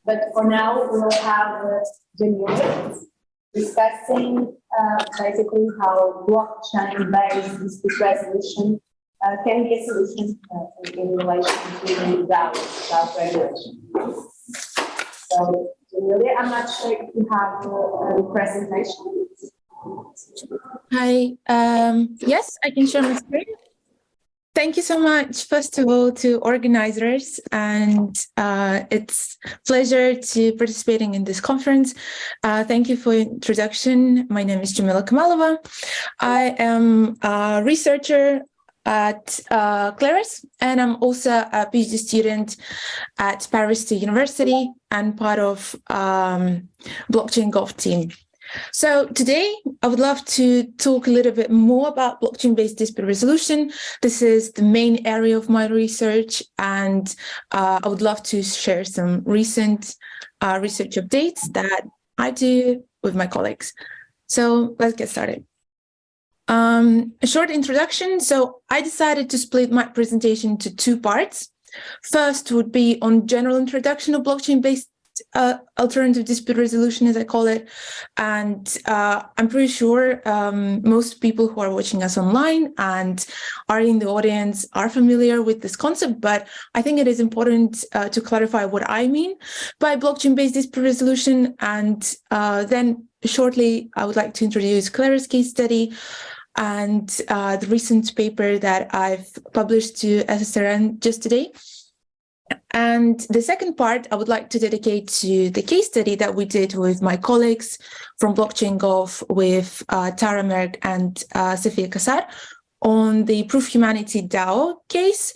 But for now, we'll have Jamilya discussing basically how blockchain-based dispute resolution can be a solution in relation to DAOs, DAO regulation. So, Jamilya, I'm not sure if you have a presentation. Hi, yes, I can share my screen. Thank you so much, first of all, to organizers, and it's a pleasure to participating in this conference. Thank you for the introduction. My name is Jamilya Kamalova. I am a researcher at Claris, and I'm also a PhD student at Paris State University and part of Blockchain Gov team. So today, I would love to talk a little bit more about blockchain-based dispute resolution. This is the main area of my research, and I would love to share some recent research updates that I do with my colleagues. So let's get started. A short introduction. So I decided to split my presentation into two parts. First would be on general introduction of blockchain-based alternative dispute resolution, as I call it. And I'm pretty sure most people who are watching us online and are in the audience are familiar with this concept, but I think it is important to clarify what I mean by blockchain-based dispute resolution. And then shortly, I would like to introduce Clara's case study and the recent paper that I've published to SSRN just today. And the second part, I would like to dedicate to the case study that we did with my colleagues from Blockchain Gov with Tara Merck and Sofia Kassar on the Proof Humanity DAO case.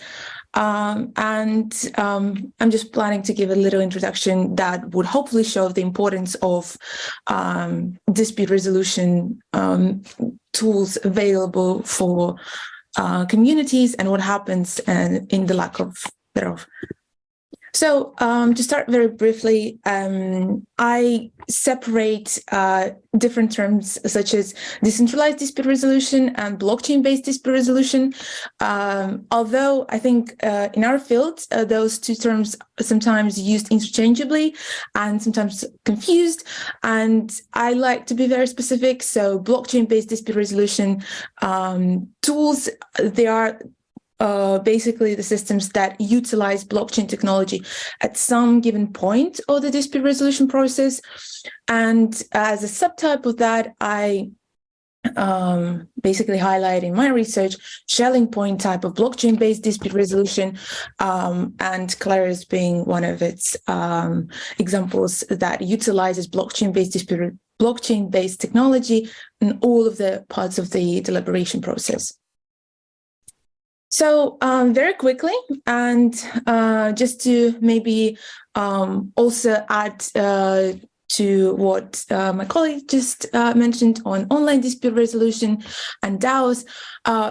I'm just planning to give a little introduction that would hopefully show the importance of dispute resolution tools available for communities and what happens in the lack of thereof. So to start very briefly, I separate different terms such as decentralized dispute resolution and blockchain-based dispute resolution. Although I think in our field, those two terms are sometimes used interchangeably and sometimes confused. And I like to be very specific. So blockchain-based dispute resolution tools, they are basically the systems that utilize blockchain technology at some given point of the dispute resolution process. And as a subtype of that, I basically highlight in my research shelling point type of blockchain-based dispute resolution, and Claris being one of its examples that utilizes blockchain-based technology in all of the parts of the deliberation process. So very quickly, and just to maybe also add to what my colleague just mentioned on online dispute resolution and DAOs.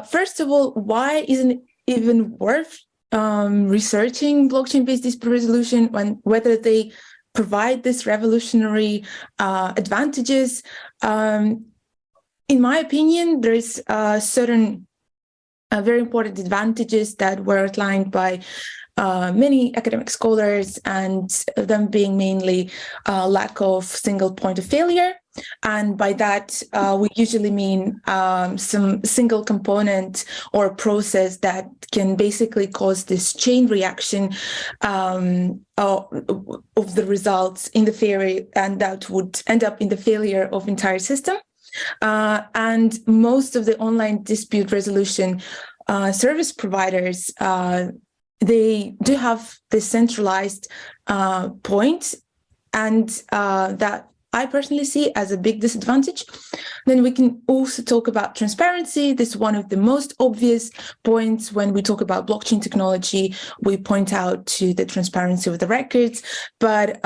First of all, why isn't it even worth researching blockchain-based dispute resolution when whether they provide this revolutionary advantages? In my opinion, there is certain very important advantages that were outlined by many academic scholars, and them being mainly lack of single point of failure. And by that, we usually mean some single component or process that can basically cause this chain reaction of the results in the theory, and that would end up in the failure of entire system. And most of the online dispute resolution service providers, they do have this centralized point, and that I personally see as a big disadvantage. Then we can also talk about transparency. This is one of the most obvious points when we talk about blockchain technology. We point out to the transparency of the records, but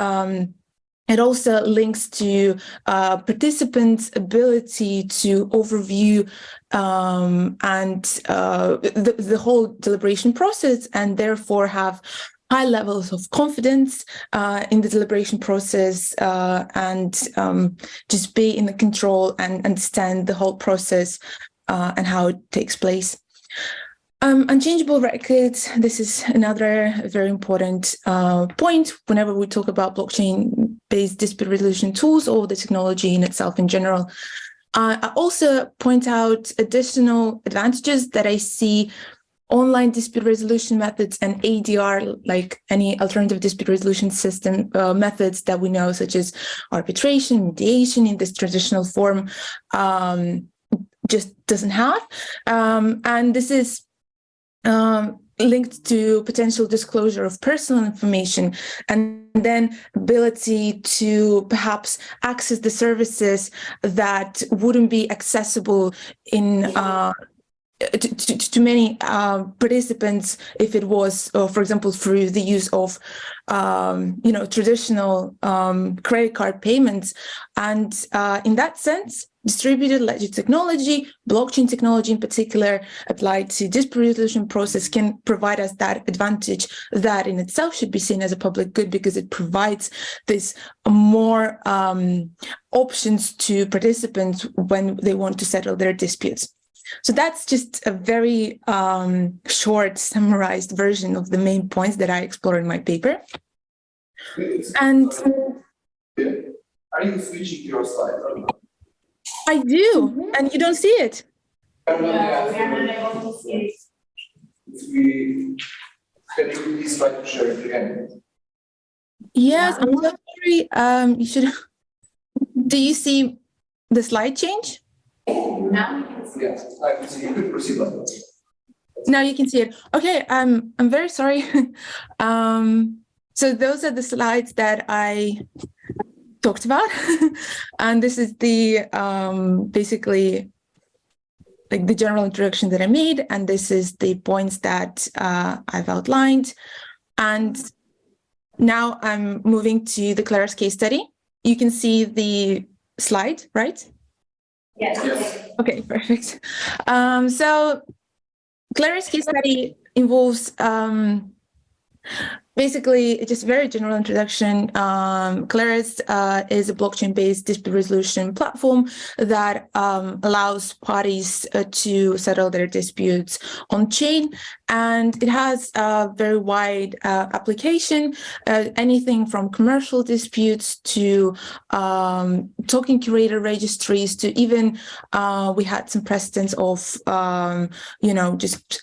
it also links to participants' ability to overview and the whole deliberation process, and therefore have high levels of confidence in the deliberation process, and just be in the control and understand the whole process and how it takes place. Unchangeable records, this is another very important point whenever we talk about blockchain-based dispute resolution tools or the technology in itself in general. I also point out additional advantages that I see online dispute resolution methods and ADR, like any alternative dispute resolution system methods that we know, such as arbitration, mediation in this traditional form, just doesn't have. And this is linked to potential disclosure of personal information, and then ability to perhaps access the services that wouldn't be accessible in to many participants if it was, for example, through the use of traditional credit card payments. And in that sense, distributed ledger technology, blockchain technology in particular, applied to dispute resolution process can provide us that advantage that in itself should be seen as a public good, because it provides this more options to participants when they want to settle their disputes. So that's just a very short, summarized version of the main points that I explore in my paper. And are you switching your slide? I do, and you don't see it. No, we are not able to see it. Can you please try to share it again? Yes, I'm so sorry. You should. Do you see the slide change? Now we can see it. Yes, I can see you. Could proceed. Now you can see it. Okay, I'm very sorry. So those are the slides that I talked about, and this is the basically like the general introduction that I made, and this is the points that I've outlined. And now I'm moving to the Claris case study. You can see the slide, right? Yes. Okay, perfect. So Claris case study involves basically just a very general introduction. Claris is a blockchain-based dispute resolution platform that allows parties to settle their disputes on chain, and it has a very wide application, anything from commercial disputes to token curator registries to even we had some precedents of just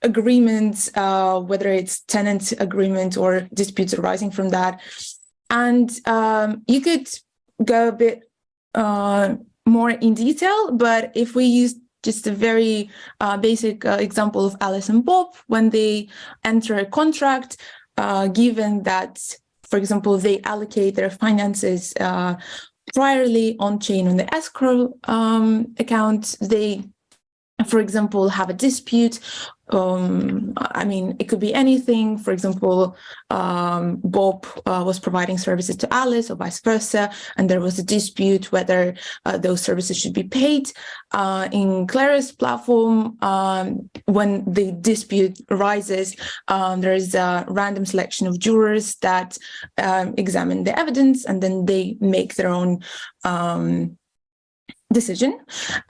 agreements, whether it's tenant agreement or disputes arising from that. And you could go a bit more in detail, but if we use just a very basic example of Alice and Bob, when they enter a contract, given that, for example, they allocate their finances priorly on chain on the escrow account, they, for example, have a dispute. It could be anything. For example, Bob was providing services to Alice or vice versa, and there was a dispute whether those services should be paid. In Claris platform, when the dispute arises, there is a random selection of jurors that examine the evidence, and then they make their own decision.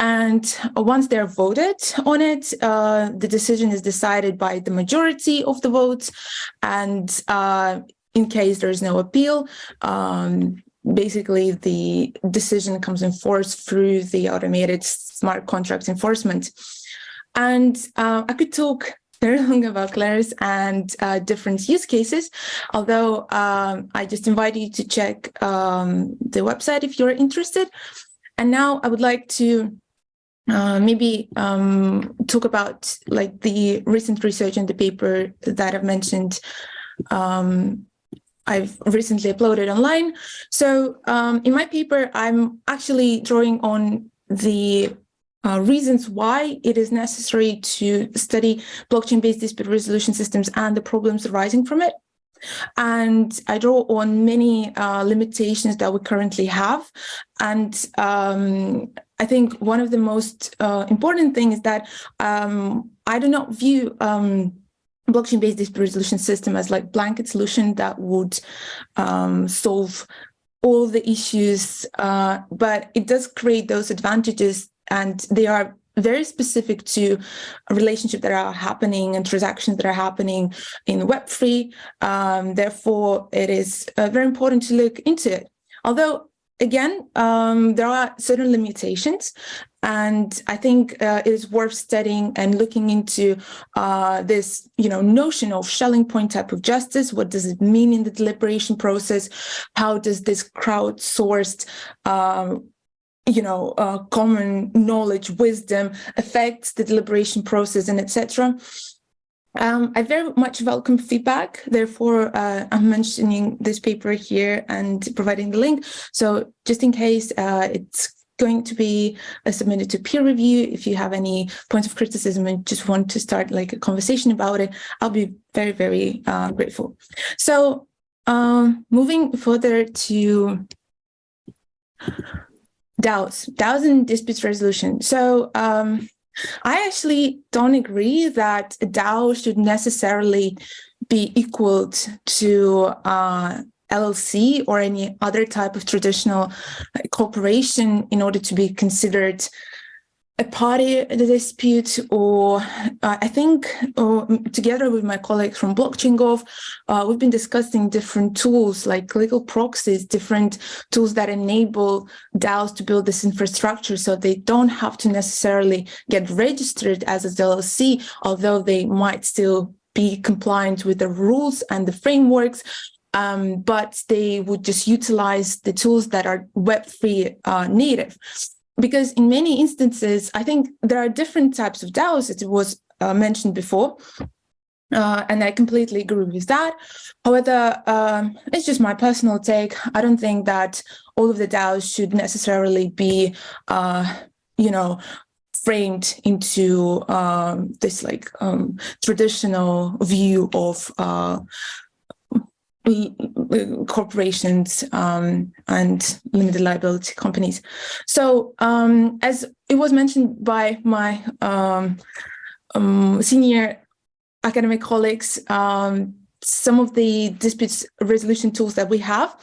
And once they're voted on it, the decision is decided by the majority of the votes. And in case there's no appeal, basically the decision comes in force through the automated smart contract enforcement. And I could talk very long about Claris and different use cases, although I just invite you to check the website if you're interested. And now I would like to maybe talk about like the recent research in the paper that I've mentioned. I've recently uploaded online. So in my paper, I'm actually drawing on the reasons why it is necessary to study blockchain-based dispute resolution systems and the problems arising from it. And I draw on many limitations that we currently have. And I think one of the most important things is that I do not view blockchain-based dispute resolution system as like blanket solution that would solve all the issues, but it does create those advantages, and they are very specific to relationships that are happening and transactions that are happening in Web3. Therefore, it is very important to look into it. Although, again, there are certain limitations, and I think it is worth studying and looking into this, notion of Schelling point type of justice. What does it mean in the deliberation process? How does this crowdsourced common knowledge, wisdom affects the deliberation process, and etc. I very much welcome feedback. Therefore, I'm mentioning this paper here and providing the link. So just in case it's going to be submitted to peer review, if you have any points of criticism and just want to start like a conversation about it, I'll be very, very grateful. So moving further to DAOs and dispute resolution. So I actually don't agree that a DAO should necessarily be equaled to LLC or any other type of traditional corporation in order to be considered a party in the dispute. Or I think together with my colleagues from Blockchain.gov, we've been discussing different tools like legal proxies, different tools that enable DAOs to build this infrastructure so they don't have to necessarily get registered as a LLC, although they might still be compliant with the rules and the frameworks. But they would just utilize the tools that are Web3 native. Because in many instances, I think there are different types of DAOs, as it was mentioned before, and I completely agree with that. However, it's just my personal take. I don't think that all of the DAOs should necessarily be, framed into this traditional view of corporations and limited liability companies. So as it was mentioned by my senior academic colleagues, some of the dispute resolution tools that we have,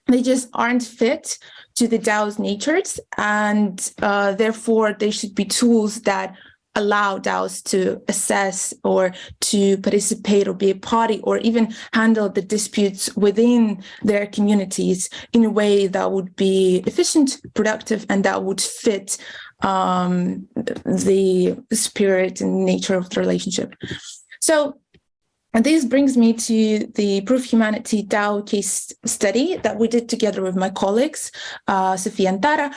they just aren't fit to the DAO's natures, and therefore they should be tools that allow DAOs to assess or to participate or be a party or even handle the disputes within their communities in a way that would be efficient, productive, and that would fit the spirit and nature of the relationship. So this brings me to the Proof Humanity DAO case study that we did together with my colleagues, Sophia and Tara.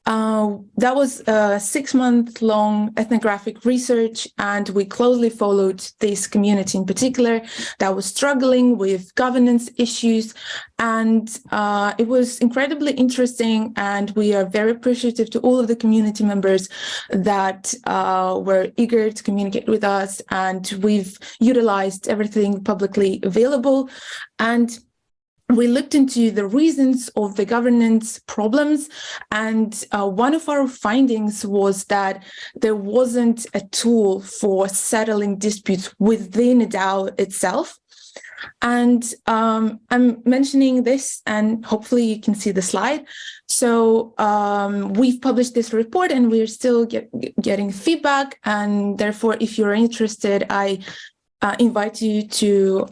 That was a 6-month-long ethnographic research, and we closely followed this community in particular that was struggling with governance issues. And it was incredibly interesting, and we are very appreciative to all of the community members that were eager to communicate with us, and we've utilized everything publicly available. And we looked into the reasons of the governance problems, and one of our findings was that there wasn't a tool for settling disputes within a DAO itself. And I'm mentioning this, and hopefully you can see the slide. So we've published this report, and we're still getting feedback. And therefore, if you're interested, I invite you to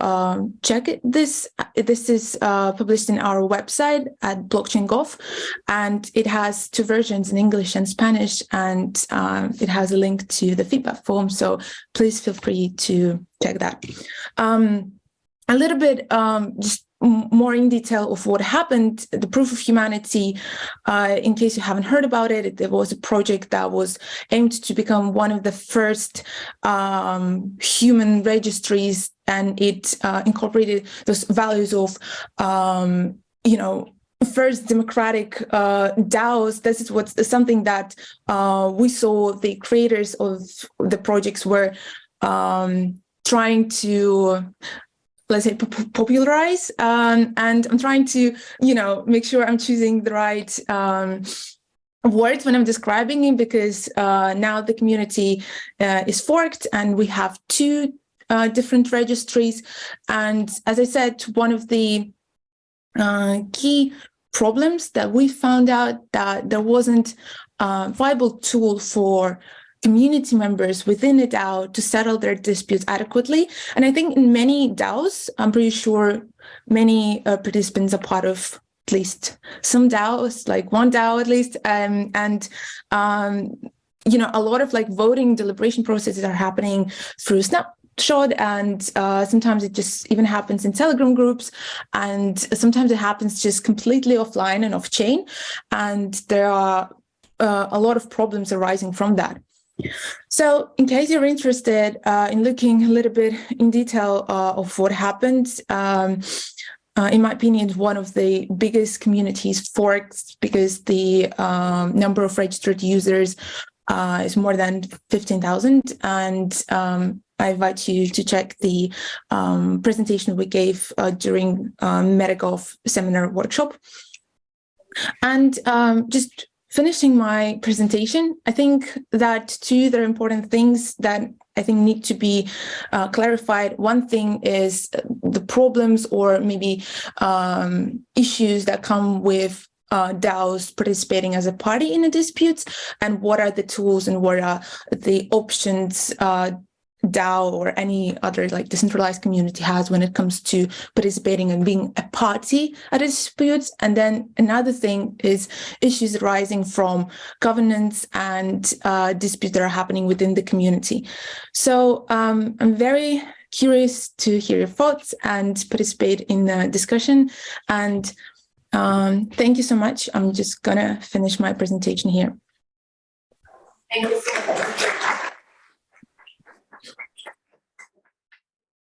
check it. This is published in our website at Blockchain.gov, and it has 2 versions in English and Spanish, and it has a link to the feedback form. So please feel free to check that. A little bit just more in detail of what happened. The Proof of Humanity, in case you haven't heard about it, there was a project that was aimed to become one of the first human registries, and it incorporated those values of, first democratic DAOs. This is something that we saw the creators of the projects were trying to, let's say, popularize, and I'm trying to, make sure I'm choosing the right words when I'm describing it, because now the community is forked, and we have 2 different registries. And as I said, one of the key problems that we found out that there wasn't a viable tool for community members within a DAO to settle their disputes adequately. And I think in many DAOs, I'm pretty sure many participants are part of at least some DAOs, like one DAO at least, you know, a lot of like voting deliberation processes are happening through Snapshot, and sometimes it just even happens in Telegram groups, and sometimes it happens just completely offline and off chain, and there are a lot of problems arising from that. So in case you're interested in looking a little bit in detail of what happened, in my opinion, one of the biggest communities forks, because the number of registered users is more than 15,000. And I invite you to check the presentation we gave during MetaGolf seminar workshop. And just finishing my presentation, I think that two very important things that I think need to be clarified. One thing is the problems or maybe issues that come with DAOs participating as a party in a dispute, and what are the tools and what are the options DAO or any other like decentralized community has when it comes to participating and being a party at a dispute. And then another thing is issues arising from governance and disputes that are happening within the community. So I'm very curious to hear your thoughts and participate in the discussion. And thank you so much. I'm just gonna finish my presentation here. Thank you so much.